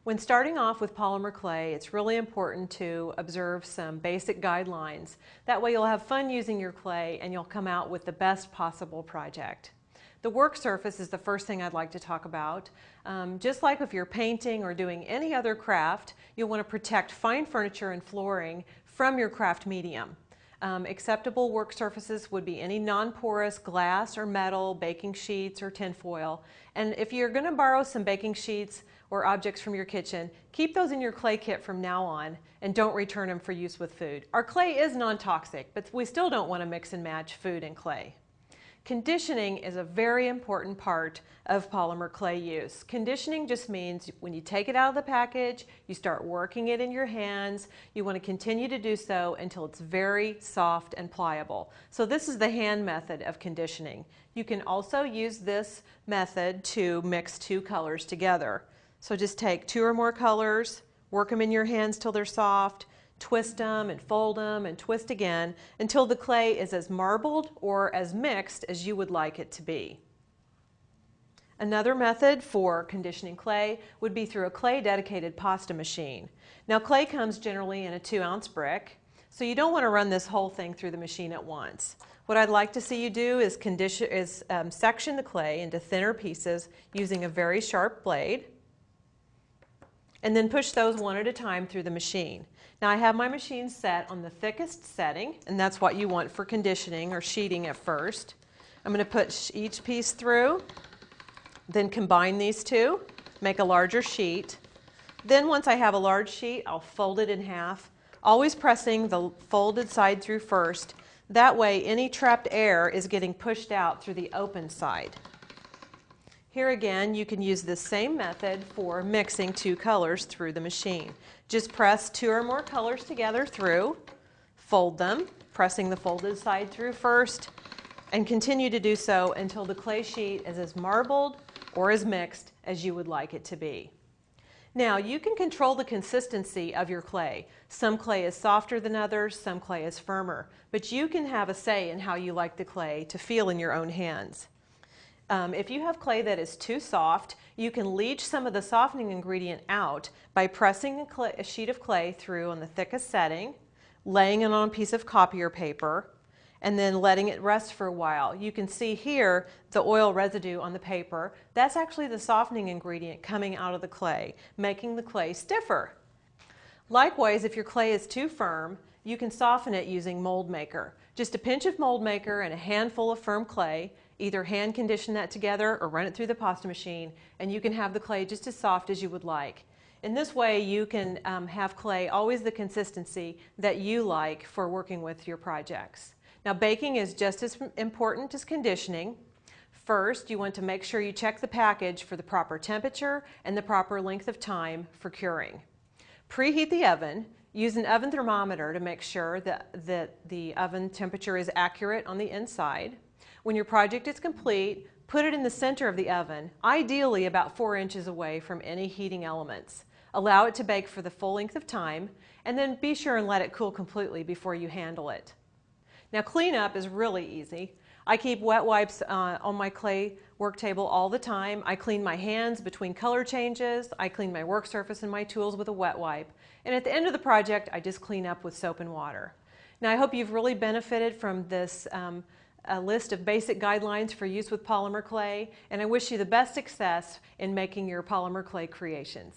When starting off with polymer clay, it's really important to observe some basic guidelines. That way you'll have fun using your clay and you'll come out with the best possible project. The work surface is the first thing I'd like to talk about. Just like if you're painting or doing any other craft, you'll want to protect fine furniture and flooring from your craft medium. Acceptable work surfaces would be any non-porous glass or metal, baking sheets or tinfoil. And if you're going to borrow some baking sheets or objects from your kitchen, keep those in your clay kit from now on and don't return them for use with food. Our clay is non-toxic, but we still don't want to mix and match food and clay. Conditioning is a very important part of polymer clay use. Conditioning just means when you take it out of the package, you start working it in your hands. You want to continue to do so until it's very soft and pliable. So this is the hand method of conditioning. You can also use this method to mix two colors together. So just take two or more colors, work them in your hands till they're soft, twist them and fold them and twist again until the clay is as marbled or as mixed as you would like it to be. Another method for conditioning clay would be through a clay dedicated pasta machine. Now clay comes generally in a 2-ounce brick, so you don't want to run this whole thing through the machine at once. What I'd like to see you do is section the clay into thinner pieces using a very sharp blade, and then push those one at a time through the machine. Now I have my machine set on the thickest setting, and that's what you want for conditioning or sheeting at first. I'm going to put each piece through, then combine these two, make a larger sheet. Then once I have a large sheet, I'll fold it in half, always pressing the folded side through first. That way any trapped air is getting pushed out through the open side. Here again, you can use the same method for mixing two colors through the machine. Just press two or more colors together through, fold them, pressing the folded side through first, and continue to do so until the clay sheet is as marbled or as mixed as you would like it to be. Now, you can control the consistency of your clay. Some clay is softer than others, some clay is firmer, but you can have a say in how you like the clay to feel in your own hands. If you have clay that is too soft, you can leach some of the softening ingredient out by pressing a sheet of clay through on the thickest setting, laying it on a piece of copier paper, and then letting it rest for a while. You can see here the oil residue on the paper. That's actually the softening ingredient coming out of the clay, making the clay stiffer. Likewise, if your clay is too firm, you can soften it using mold maker. Just a pinch of mold maker and a handful of firm clay. Either hand condition that together or run it through the pasta machine, and you can have the clay just as soft as you would like. In this way, you can have clay always the consistency that you like for working with your projects. Now, baking is just as important as conditioning. First, you want to make sure you check the package for the proper temperature and the proper length of time for curing. Preheat the oven. Use an oven thermometer to make sure that the oven temperature is accurate on the inside. When your project is complete, put it in the center of the oven, ideally about 4 inches away from any heating elements. Allow it to bake for the full length of time, and then be sure and let it cool completely before you handle it. Now, cleanup is really easy. I keep wet wipes on my clay work table all the time. I clean my hands between color changes. I clean my work surface and my tools with a wet wipe. And at the end of the project, I just clean up with soap and water. Now, I hope you've really benefited from this a list of basic guidelines for use with polymer clay, and I wish you the best success in making your polymer clay creations.